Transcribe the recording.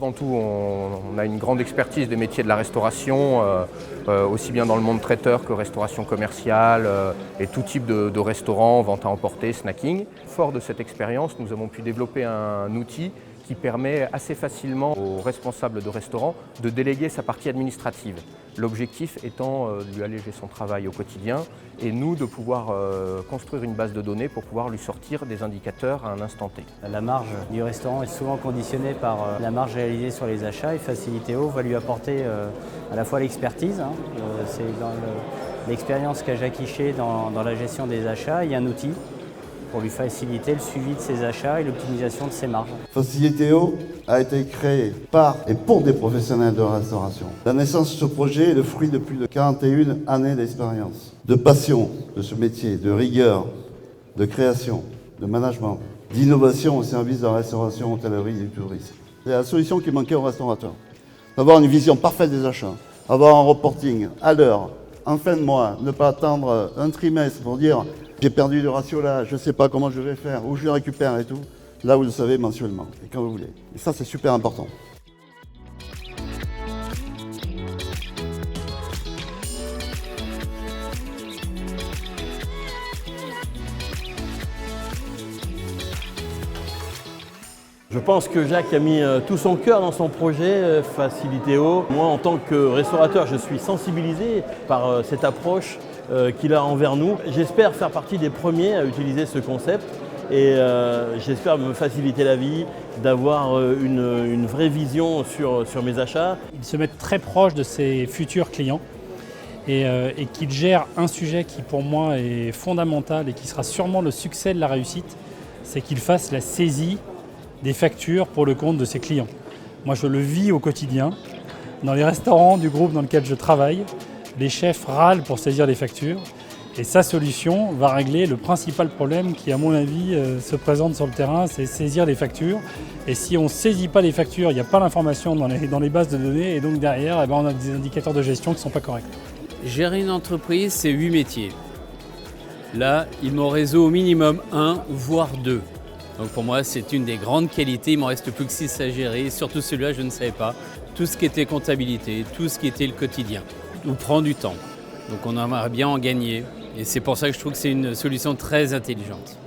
Avant tout, on a une grande expertise des métiers de la restauration, aussi bien dans le monde traiteur que restauration commerciale et tout type de restaurants, vente à emporter, snacking. Fort de cette expérience, nous avons pu développer un outil qui permet assez facilement aux responsables de restaurants de déléguer sa partie administrative. L'objectif étant de lui alléger son travail au quotidien et nous de pouvoir construire une base de données pour pouvoir lui sortir des indicateurs à un instant T. La marge du restaurant est souvent conditionnée par la marge réalisée sur les achats et Facilitéo va lui apporter à la fois l'expertise, c'est dans l'expérience qu'a Jacques Hichet dans la gestion des achats et un outil pour lui faciliter le suivi de ses achats et l'optimisation de ses marges. Facilitéo a été créé par et pour des professionnels de la restauration. La naissance de ce projet est le fruit de plus de 41 années d'expérience, de passion de ce métier, de rigueur, de création, de management, d'innovation au service de la restauration, hôtellerie et du tourisme. C'est la solution qui manquait aux restaurateurs. D'avoir une vision parfaite des achats, avoir un reporting à l'heure, en fin de mois, ne pas attendre un trimestre pour dire j'ai perdu le ratio là, je ne sais pas comment je vais faire, où je le récupère et tout. Là, vous le savez mensuellement, et quand vous voulez. Et ça, c'est super important. Je pense que Jacques a mis tout son cœur dans son projet Facilitéo. Moi, en tant que restaurateur, je suis sensibilisé par cette approche qu'il a envers nous. J'espère faire partie des premiers à utiliser ce concept et j'espère me faciliter la vie, d'avoir une vraie vision sur mes achats. Il se met très proche de ses futurs clients et qu'il gère un sujet qui pour moi est fondamental et qui sera sûrement le succès de la réussite, c'est qu'il fasse la saisie des factures pour le compte de ses clients. Moi, je le vis au quotidien. Dans les restaurants du groupe dans lequel je travaille, les chefs râlent pour saisir les factures. Et sa solution va régler le principal problème qui, à mon avis, se présente sur le terrain, c'est saisir les factures. Et si on ne saisit pas les factures, il n'y a pas l'information dans les bases de données. Et donc derrière, on a des indicateurs de gestion qui ne sont pas corrects. Gérer une entreprise, c'est 8 métiers. Là, il m'en réseau au minimum 1, voire 2. Donc pour moi, c'est une des grandes qualités. Il ne m'en reste plus que 6 à gérer. Surtout celui-là, je ne savais pas. Tout ce qui était comptabilité, tout ce qui était le quotidien, nous prend du temps. Donc on aimerait bien en gagner. Et c'est pour ça que je trouve que c'est une solution très intelligente.